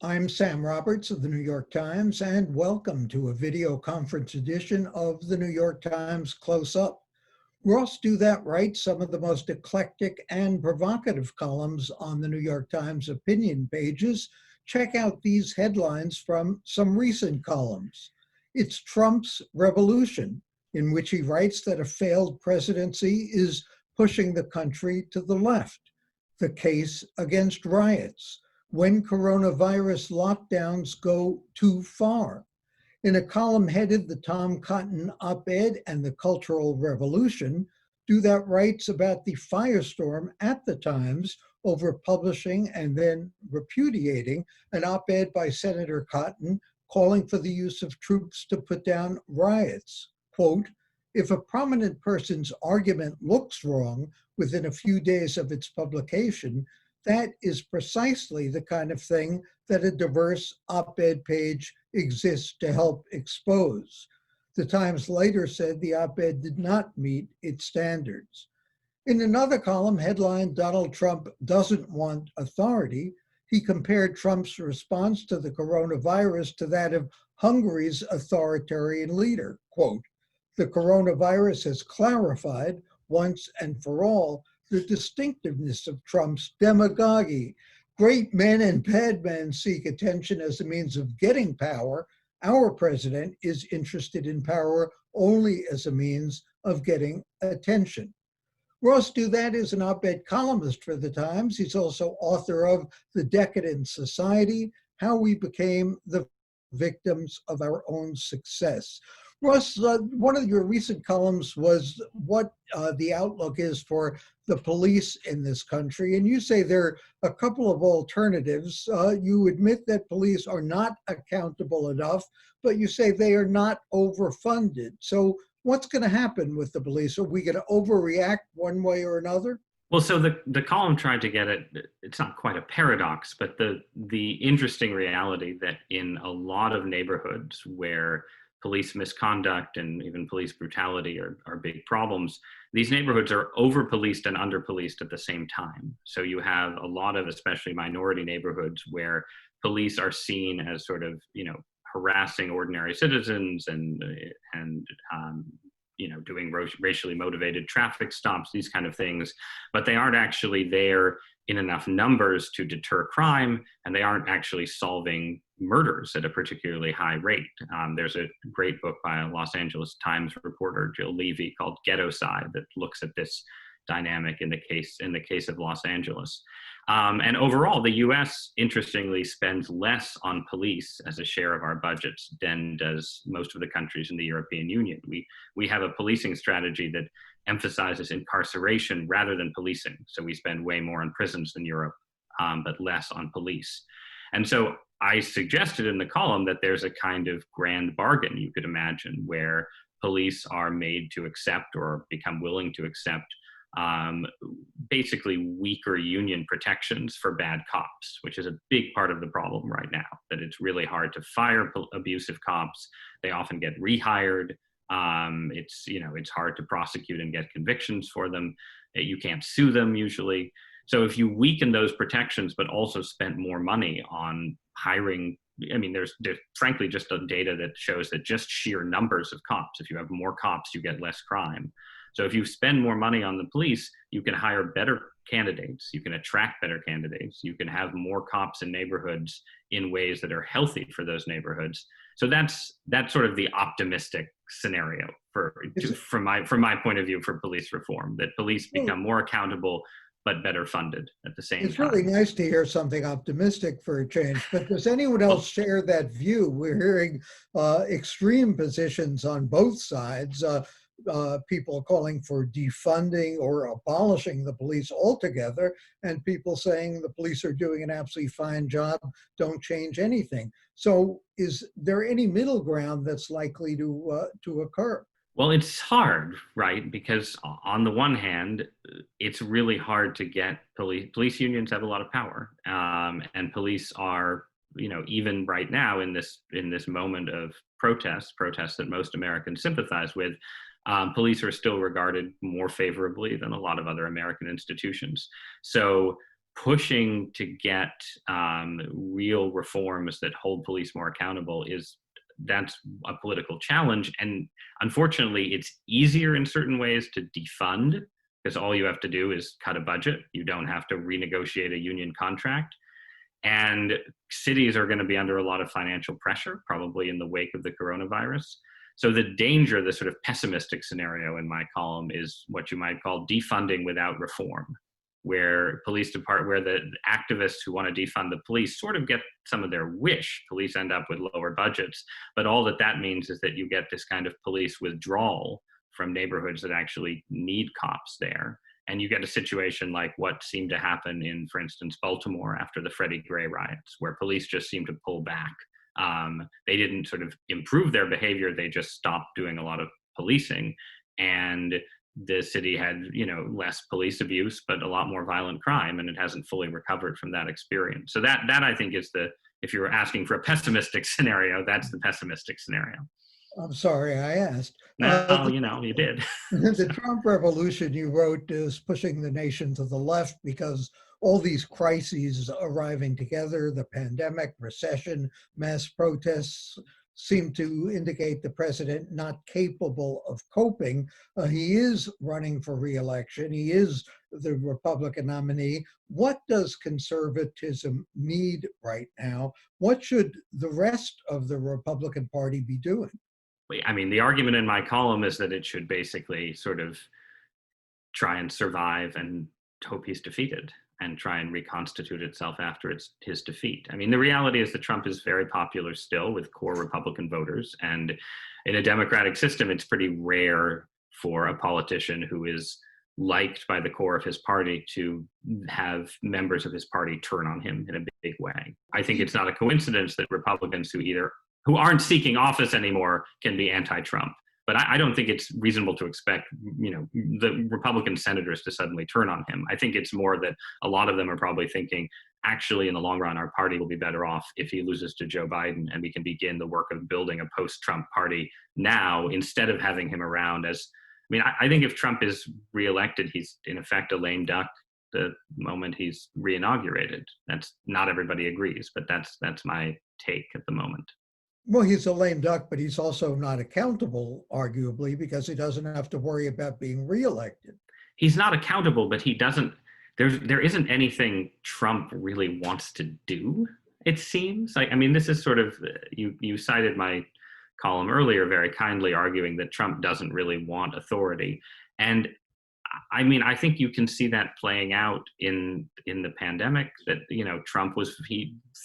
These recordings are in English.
I'm Sam Roberts of the New York Times, and welcome to a video conference edition of the New York Times Close Up. Ross Douthat writes some of the most eclectic and provocative columns on the New York Times opinion pages. Check out these headlines from some recent columns. It's Trump's revolution, in which he writes that a failed presidency is pushing the country to the left. The case against riots, when coronavirus lockdowns go too far. In a column headed The Tom Cotton Op-Ed and the Cultural Revolution, Douthat writes about the firestorm at the Times over publishing and then repudiating an op-ed by Senator Cotton calling for the use of troops to put down riots. Quote, "If a prominent person's argument looks wrong within a few days of its publication, that is precisely the kind of thing that a diverse op-ed page exists to help expose." The Times later said the op-ed did not meet its standards. In another column headlined "Donald Trump Doesn't Want Authority," he compared Trump's response to the coronavirus to that of Hungary's authoritarian leader. Quote, "The coronavirus has clarified once and for all the distinctiveness of Trump's demagoguery. Great men and bad men seek attention as a means of getting power. Our president is interested in power only as a means of getting attention." Ross Douthat is an op-ed columnist for The Times. He's also author of The Decadent Society, How We Became the Victims of Our Own Success. Ross, one of your recent columns was what the outlook is for the police in this country. And you say there are a couple of alternatives. You admit that police are not accountable enough, but you say they are not overfunded. So what's going to happen with the police? Are we going to overreact one way or another? Well, so the column tried to get it's not quite a paradox, but the interesting reality that in a lot of neighborhoods where police misconduct and even police brutality are big problems, these neighborhoods are over-policed and under-policed at the same time. So you have a lot of, especially minority neighborhoods, where police are seen as sort of, harassing ordinary citizens and doing racially motivated traffic stops, these kind of things, but they aren't actually there in enough numbers to deter crime, and they aren't actually solving murders at a particularly high rate. There's a great book by a Los Angeles Times reporter, Jill Levy, called Ghettocide, that looks at this dynamic in the case of Los Angeles. And overall, the US, interestingly, spends less on police as a share of our budgets than does most of the countries in the European Union. We have a policing strategy that emphasizes incarceration rather than policing. So we spend way more on prisons than Europe, but less on police. And so I suggested in the column that there's a kind of grand bargain you could imagine where police are made to accept or become willing to accept basically weaker union protections for bad cops, which is a big part of the problem right now, that it's really hard to fire abusive cops. They often get rehired. It's hard to prosecute and get convictions for them. You can't sue them usually. So if you weaken those protections, but also spent more money on hiring, there's frankly just a data that shows that just sheer numbers of cops, if you have more cops, you get less crime. So if you spend more money on the police, you can hire better candidates, you can attract better candidates, you can have more cops in neighborhoods in ways that are healthy for those neighborhoods. So that's sort of the optimistic scenario from my point of view for police reform, that police become more accountable but better funded at the same time. It's really nice to hear something optimistic for a change, but does anyone else share that view? We're hearing extreme positions on both sides. People calling for defunding or abolishing the police altogether, and people saying the police are doing an absolutely fine job, don't change anything. So is there any middle ground that's likely to occur? Well, it's hard, right? Because on the one hand, it's really hard to get police unions have a lot of power, and police are, even right now in this moment of protests that most Americans sympathize with, police are still regarded more favorably than a lot of other American institutions. So pushing to get real reforms that hold police more accountable that's a political challenge. And unfortunately, it's easier in certain ways to defund, because all you have to do is cut a budget. You don't have to renegotiate a union contract. And cities are going to be under a lot of financial pressure, probably in the wake of the coronavirus. So the danger, the sort of pessimistic scenario in my column, is what you might call defunding without reform, where where the activists who want to defund the police sort of get some of their wish. Police end up with lower budgets, but all that means is that you get this kind of police withdrawal from neighborhoods that actually need cops there. And you get a situation like what seemed to happen in, for instance, Baltimore after the Freddie Gray riots, where police just seemed to pull back. They didn't sort of improve their behavior, they just stopped doing a lot of policing. And the city had, less police abuse, but a lot more violent crime, and it hasn't fully recovered from that experience. So that I think is if you were asking for a pessimistic scenario, that's the pessimistic scenario. I'm sorry I asked. No, you did. The Trump revolution, you wrote, is pushing the nation to the left because all these crises arriving together, the pandemic, recession, mass protests, seem to indicate the president not capable of coping. He is running for re-election. He is the Republican nominee. What does conservatism need right now? What should the rest of the Republican Party be doing? I mean, the argument in my column is that it should basically sort of try and survive and hope he's defeated and try and reconstitute itself after his defeat. I mean, the reality is that Trump is very popular still with core Republican voters. And in a democratic system, it's pretty rare for a politician who is liked by the core of his party to have members of his party turn on him in a big way. I think it's not a coincidence that Republicans who aren't seeking office anymore can be anti-Trump. But I don't think it's reasonable to expect, the Republican senators to suddenly turn on him. I think it's more that a lot of them are probably thinking, actually, in the long run, our party will be better off if he loses to Joe Biden, and we can begin the work of building a post-Trump party now, instead of having him around I think if Trump is reelected, he's in effect a lame duck the moment he's reinaugurated. That's not everybody agrees, but that's my take at the moment. Well, he's a lame duck, but he's also not accountable, arguably, because he doesn't have to worry about being reelected. He's not accountable, but there isn't anything Trump really wants to do, it seems. This is sort of, you cited my column earlier very kindly, arguing that Trump doesn't really want authority. And I think you can see that playing out in the pandemic, that, Trump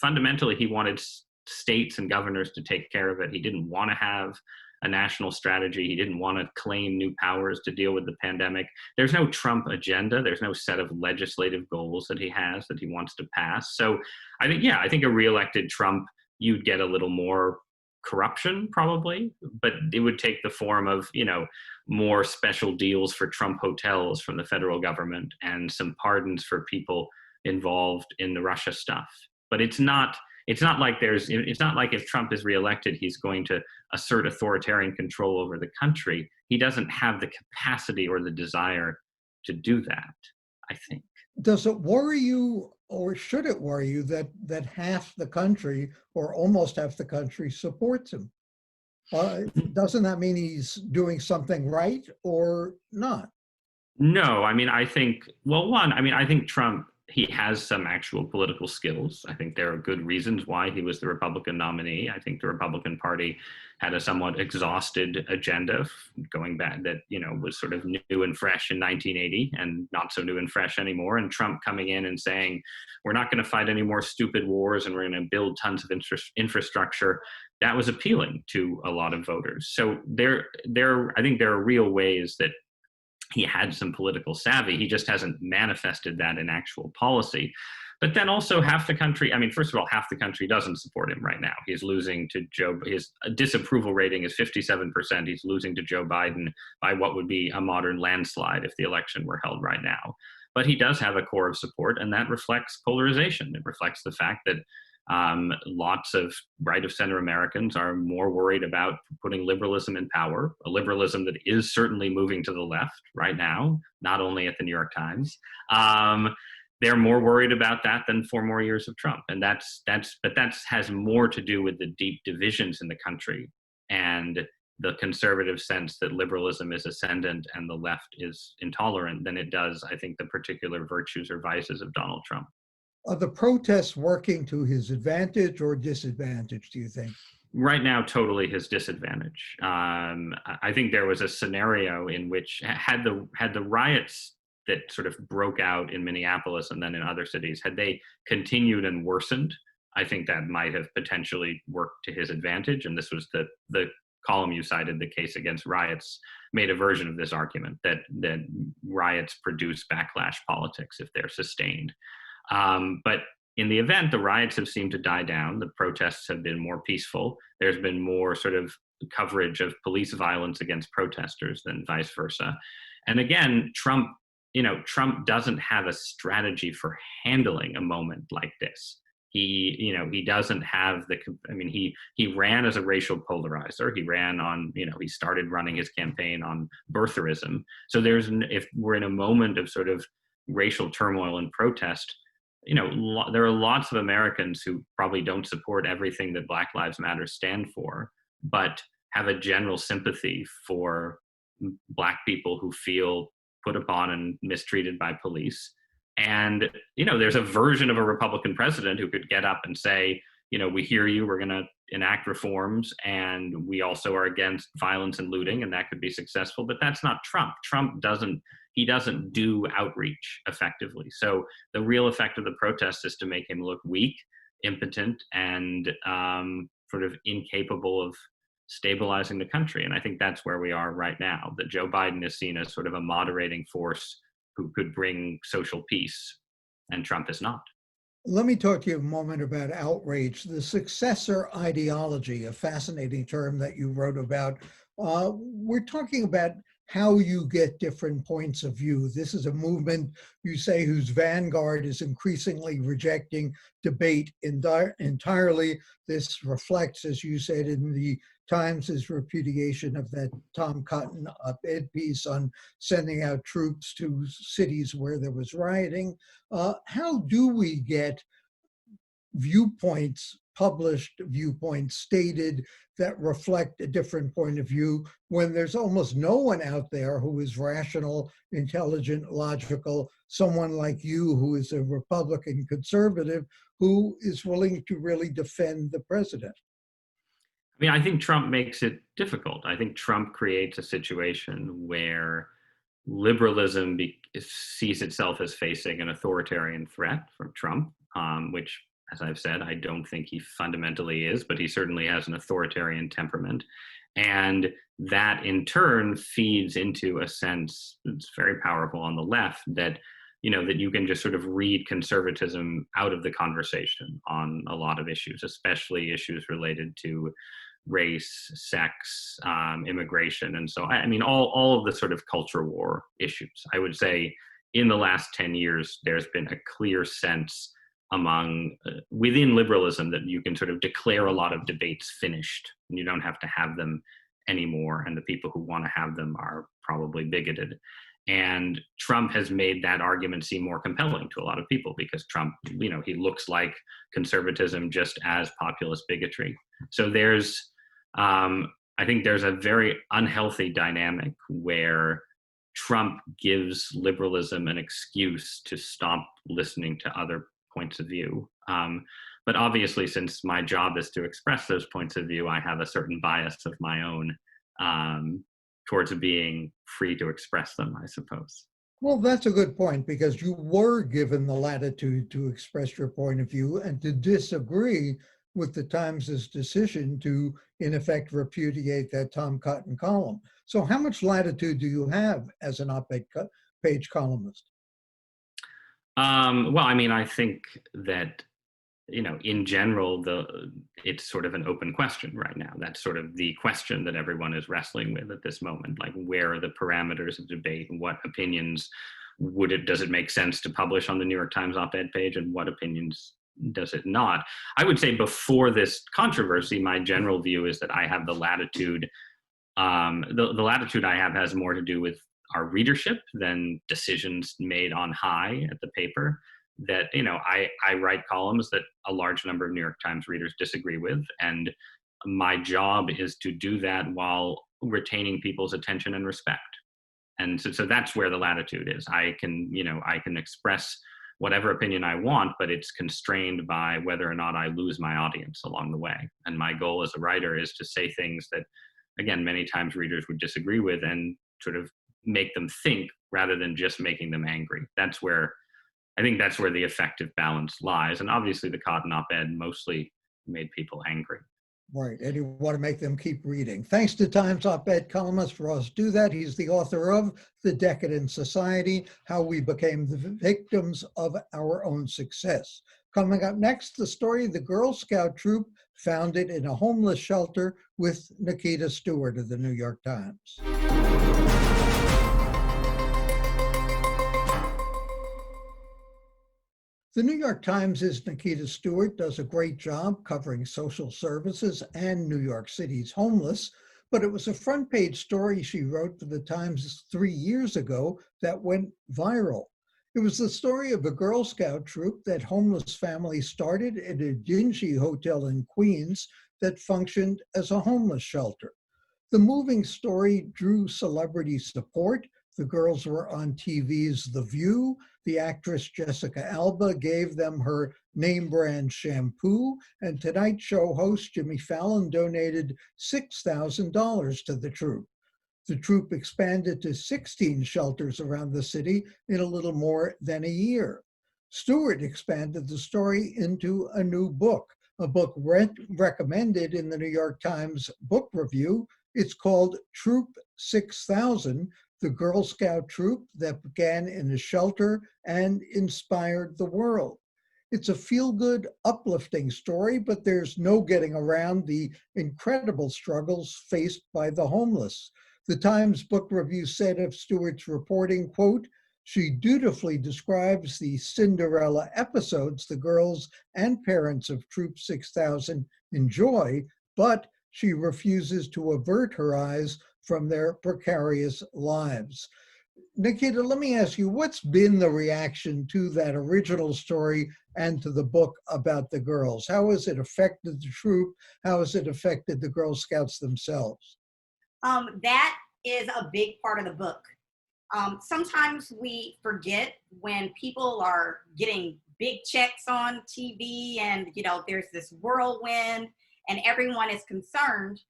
fundamentally, he wanted states and governors to take care of it. He didn't want to have a national strategy. He didn't want to claim new powers to deal with the pandemic. There's no Trump agenda. There's no set of legislative goals that he has that he wants to pass. So I think a reelected Trump, you'd get a little more corruption probably, but it would take the form of, more special deals for Trump hotels from the federal government and some pardons for people involved in the Russia stuff. But it's not like if Trump is reelected, he's going to assert authoritarian control over the country. He doesn't have the capacity or the desire to do that, I think. Does it worry you, or should it worry you, that half the country, or almost half the country, supports him? Doesn't that mean he's doing something right or not? No, I think Trump, he has some actual political skills. I think there are good reasons why he was the Republican nominee. I think the Republican Party had a somewhat exhausted agenda going back that, was sort of new and fresh in 1980 and not so new and fresh anymore. And Trump coming in and saying, we're not going to fight any more stupid wars and we're going to build tons of infrastructure, that was appealing to a lot of voters. So I think there are real ways that he had some political savvy. He just hasn't manifested that in actual policy. But then also half the country, first of all, half the country doesn't support him right now. He's losing to his disapproval rating is 57%. He's losing to Joe Biden by what would be a modern landslide if the election were held right now. But he does have a core of support, and that reflects polarization. It reflects the fact that lots of right-of-center Americans are more worried about putting liberalism in power, a liberalism that is certainly moving to the left right now, not only at the New York Times. they're more worried about that than 4 more years of Trump. And that has more to do with the deep divisions in the country and the conservative sense that liberalism is ascendant and the left is intolerant than it does, I think, the particular virtues or vices of Donald Trump. Are the protests working to his advantage or disadvantage, do you think? Right now, totally his disadvantage. I think there was a scenario in which had the riots that sort of broke out in Minneapolis and then in other cities, had they continued and worsened, I think that might have potentially worked to his advantage. And this was the column you cited, the case against riots, made a version of this argument that riots produce backlash politics if they're sustained. But in the event, the riots have seemed to die down. The protests have been more peaceful. There's been more sort of coverage of police violence against protesters than vice versa. And again, Trump doesn't have a strategy for handling a moment like this. He doesn't have he ran as a racial polarizer. He ran on, he started running his campaign on birtherism. So if we're in a moment of sort of racial turmoil and protest, there are lots of Americans who probably don't support everything that Black Lives Matter stand for, but have a general sympathy for Black people who feel put upon and mistreated by police. And, there's a version of a Republican president who could get up and say, we hear you, we're going to enact reforms, and we also are against violence and looting, and that could be successful. But that's not Trump. Trump doesn't do outreach effectively. So the real effect of the protest is to make him look weak, impotent, and sort of incapable of stabilizing the country. And I think that's where we are right now, that Joe Biden is seen as sort of a moderating force who could bring social peace, and Trump is not. Let me talk to you a moment about outrage. The successor ideology, a fascinating term that you wrote about. We're talking about how you get different points of view. This is a movement, you say, whose vanguard is increasingly rejecting debate entirely. This reflects, as you said in the Times' repudiation of that Tom Cotton op-ed piece on sending out troops to cities where there was rioting. How do we get viewpoints, published viewpoints stated that reflect a different point of view when there's almost no one out there who is rational, intelligent, logical, someone like you who is a Republican conservative who is willing to really defend the president? I think Trump makes it difficult. I think Trump creates a situation where liberalism sees itself as facing an authoritarian threat from Trump, which, as I've said, I don't think he fundamentally is, but he certainly has an authoritarian temperament. And that in turn feeds into a sense that's very powerful on the left that, that you can just sort of read conservatism out of the conversation on a lot of issues, especially issues related to race, sex, immigration. And so, all of the sort of culture war issues. I would say in the last 10 years, there's been a clear sense within liberalism that you can sort of declare a lot of debates finished and you don't have to have them anymore. And the people who want to have them are probably bigoted. And Trump has made that argument seem more compelling to a lot of people because Trump, he looks like conservatism just as populist bigotry. So I think there's a very unhealthy dynamic where Trump gives liberalism an excuse to stop listening to other points of view. But obviously, since my job is to express those points of view, I have a certain bias of my own towards being free to express them, I suppose. Well, that's a good point, because you were given the latitude to express your point of view and to disagree with the Times' decision to, in effect, repudiate that Tom Cotton column. So how much latitude do you have as an op-ed page columnist? I think that, in general, it's sort of an open question right now. That's sort of the question that everyone is wrestling with at this moment. Like, where are the parameters of debate? What opinions does it make sense to publish on the New York Times op-ed page, and what opinions does it not? I would say before this controversy, my general view is that I have the latitude. The latitude I have has more to do with our readership than decisions made on high at the paper. that, I write columns that a large number of New York Times readers disagree with. And my job is to do that while retaining people's attention and respect. And so that's where the latitude is. I can express whatever opinion I want, but it's constrained by whether or not I lose my audience along the way. And my goal as a writer is to say things that, again, many times readers would disagree with, and sort of make them think rather than just making them angry. I think that's where the effective balance lies. And obviously the Cotton op-ed mostly made people angry. Right, and you want to make them keep reading. Thanks to Times op-ed columnist Ross Douthat. He's the author of The Decadent Society, How We Became the Victims of Our Own Success. Coming up next, the story of the Girl Scout troop founded in a homeless shelter with Nikita Stewart of the New York Times. The New York Times' Nikita Stewart does a great job covering social services and New York City's homeless, but it was a front page story she wrote for the Times 3 years ago that went viral. It was the story of a Girl Scout troop that homeless families started at a dingy hotel in Queens that functioned as a homeless shelter. The moving story drew celebrity support. The girls were on TV's The View. The actress Jessica Alba gave them her name brand shampoo, and Tonight Show host Jimmy Fallon donated $6,000 to the troop. The troop expanded to 16 shelters around the city in a little more than a year. Stewart expanded the story into a new book, a book recommended in the New York Times Book Review. It's called Troop 6000, the Girl Scout troop that began in a shelter and inspired the world. It's a feel-good, uplifting story, but there's no getting around the incredible struggles faced by the homeless. The Times Book Review said of Stewart's reporting, quote, "She dutifully describes the Cinderella episodes the girls and parents of Troop 6000 enjoy, but she refuses to avert her eyes from their precarious lives." Nikita, let me ask you, what's been the reaction to that original story and to the book about the girls? How has it affected the troop? How has it affected the Girl Scouts themselves? That is a big part of the book. Sometimes we forget when people are getting big checks on TV and, there's this whirlwind and everyone is concerned.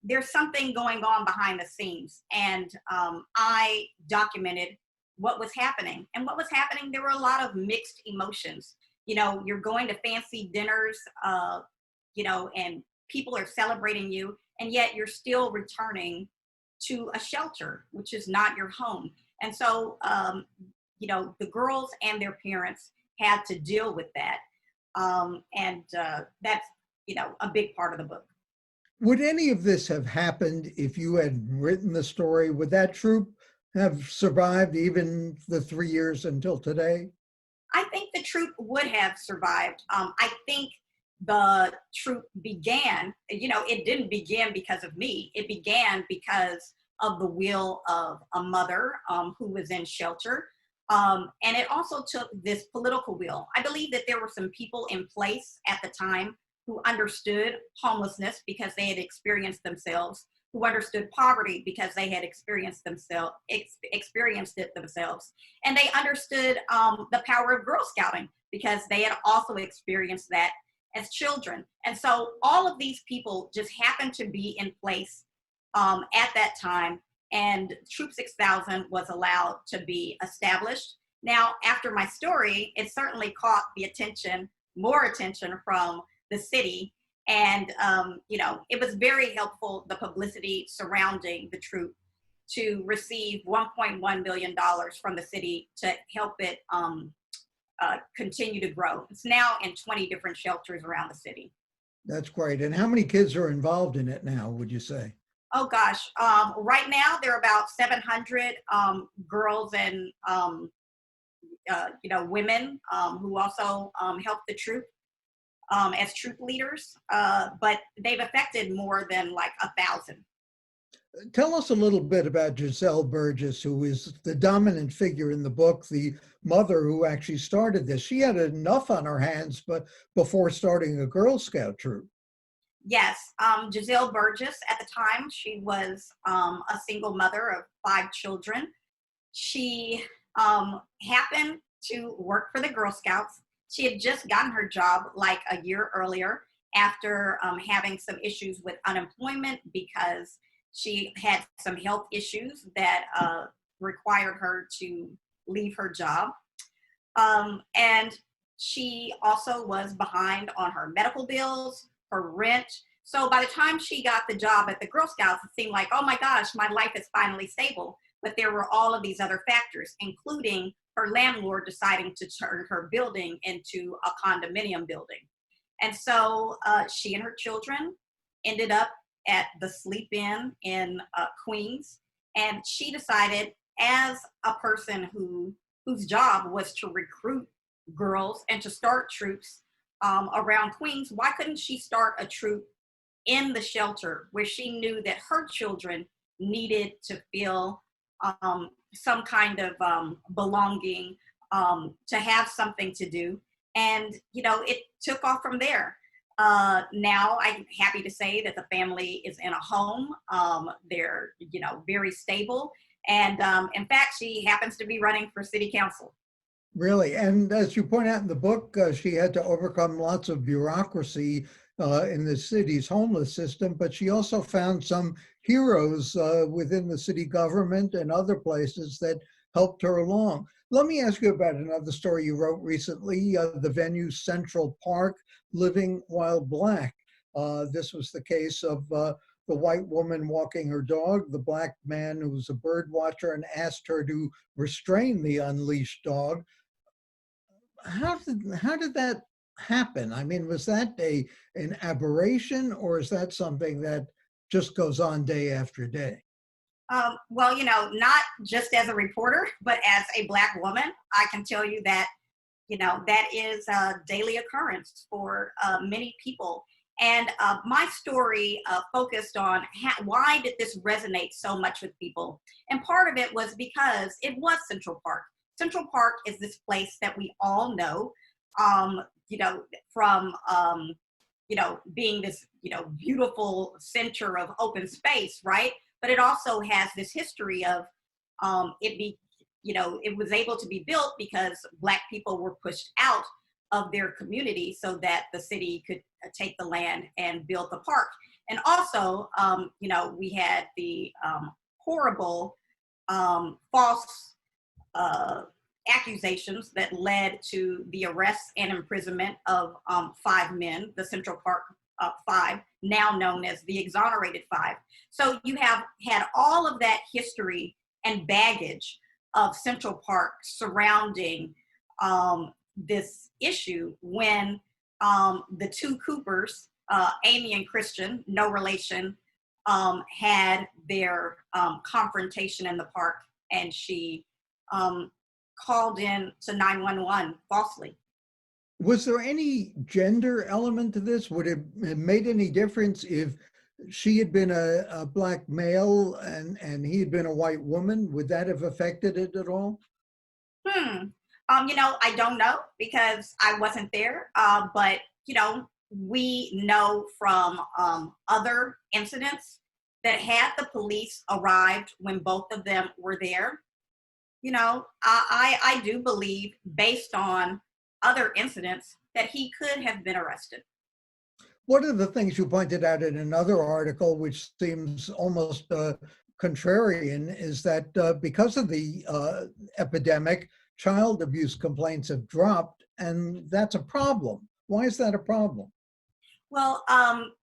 There's something going on behind the scenes. And I documented what was happening. And what was happening, there were a lot of mixed emotions. You're going to fancy dinners, and people are celebrating you, and yet you're still returning to a shelter, which is not your home. And so, the girls and their parents had to deal with that. That's, a big part of the book. Would any of this have happened if you had written the story? Would that troop have survived even the 3 years until today? I think the troop would have survived. I think the troop began, it didn't begin because of me. It began because of the will of a mother who was in shelter. And it also took this political will. I believe that there were some people in place at the time who understood homelessness because they had experienced themselves, who understood poverty because they had experienced it themselves. And they understood the power of Girl Scouting because they had also experienced that as children. And so all of these people just happened to be in place at that time, and Troop 6000 was allowed to be established. Now, after my story, it certainly caught more attention from the city. And, it was very helpful, the publicity surrounding the troop, to receive $1.1 million from the city to help it continue to grow. It's now in 20 different shelters around the city. That's great. And how many kids are involved in it now, would you say? Oh gosh, right now there are about 700 girls and women who also help the troop as troop leaders, but they've affected more than like 1,000. Tell us a little bit about Giselle Burgess, who is the dominant figure in the book, the mother who actually started this. She had enough on her hands, but before starting a Girl Scout troop. Yes, Giselle Burgess, at the time, she was a single mother of 5 children. She happened to work for the Girl Scouts. She had just gotten her job like a year earlier after having some issues with unemployment because she had some health issues that required her to leave her job. And she also was behind on her medical bills, her rent. So by the time she got the job at the Girl Scouts, it seemed like, oh my gosh, my life is finally stable. But there were all of these other factors, including her landlord deciding to turn her building into a condominium building. And so she and her children ended up at the Sleep Inn in Queens. And she decided, as a person whose job was to recruit girls and to start troops around Queens, why couldn't she start a troop in the shelter where she knew that her children needed to feel some kind of belonging, to have something to do. And, you know, it took off from there. Now I'm happy to say that the family is in a home. They're, you know, very stable. And in fact, she happens to be running for city council. Really, and as you point out in the book, she had to overcome lots of bureaucracy in the city's homeless system, but she also found some heroes within the city government and other places that helped her along. Let me ask you about another story you wrote recently, the venue Central Park, Living While Black. This was the case of the white woman walking her dog, the black man who was a bird watcher and asked her to restrain the unleashed dog. How did that happen? I mean, was that an aberration, or is that something that just goes on day after day? Well, you know, not just as a reporter, but as a Black woman, I can tell you that, you know, that is a daily occurrence for many people. And my story focused on why did this resonate so much with people? And part of it was because it was Central Park. Central Park is this place that we all know, you know, from, you know, being this, you know, beautiful center of open space, right? But it also has this history of you know, it was able to be built because Black people were pushed out of their community so that the city could take the land and build the park. And also, you know, we had the horrible false accusations that led to the arrest and imprisonment of 5 men, the Central Park 5, now known as the Exonerated 5. So you have had all of that history and baggage of Central Park surrounding this issue when the 2 Coopers, Amy and Christian, no relation, had their confrontation in the park, and she called in to 911 falsely. Was there any gender element to this? Would it have made any difference if she had been a Black male and he had been a white woman? Would that have affected it at all? You know, I don't know because I wasn't there. But, you know, we know from other incidents that had the police arrived when both of them were there, you know, I do believe, based on other incidents, that he could have been arrested. One of the things you pointed out in another article, which seems almost contrarian, is that because of the epidemic, child abuse complaints have dropped, and that's a problem. Why is that a problem? Well,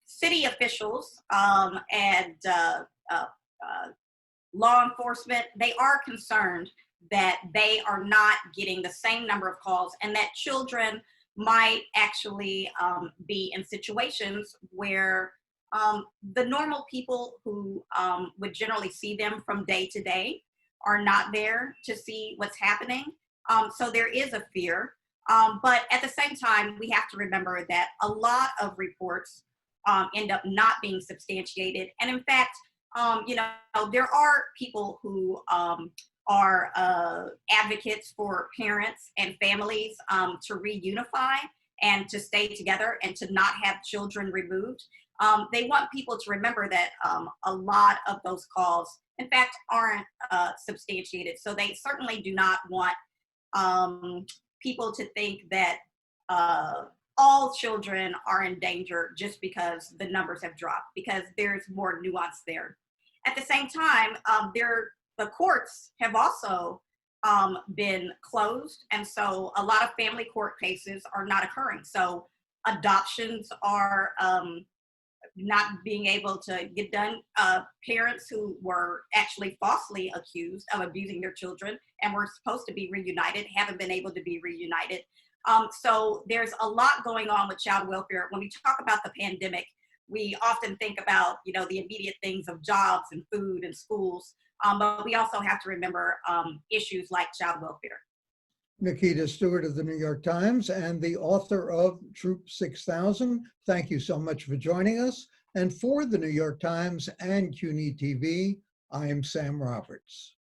city officials and law enforcement, they are concerned that they are not getting the same number of calls and that children might actually be in situations where the normal people who would generally see them from day to day are not there to see what's happening. So there is a fear. But at the same time, we have to remember that a lot of reports end up not being substantiated. And in fact, You know, there are people who are advocates for parents and families to reunify and to stay together and to not have children removed. They want people to remember that a lot of those calls, in fact, aren't substantiated. So they certainly do not want people to think that all children are in danger just because the numbers have dropped, because there's more nuance there. At the same time, the courts have also been closed, and so a lot of family court cases are not occurring. So adoptions are not being able to get done. Parents who were actually falsely accused of abusing their children and were supposed to be reunited haven't been able to be reunited. So there's a lot going on with child welfare. When we talk about the pandemic, we often think about, you know, the immediate things of jobs and food and schools, but we also have to remember issues like child welfare. Nikita Stewart of the New York Times and the author of Troop 6000, thank you so much for joining us. And for the New York Times and CUNY TV, I am Sam Roberts.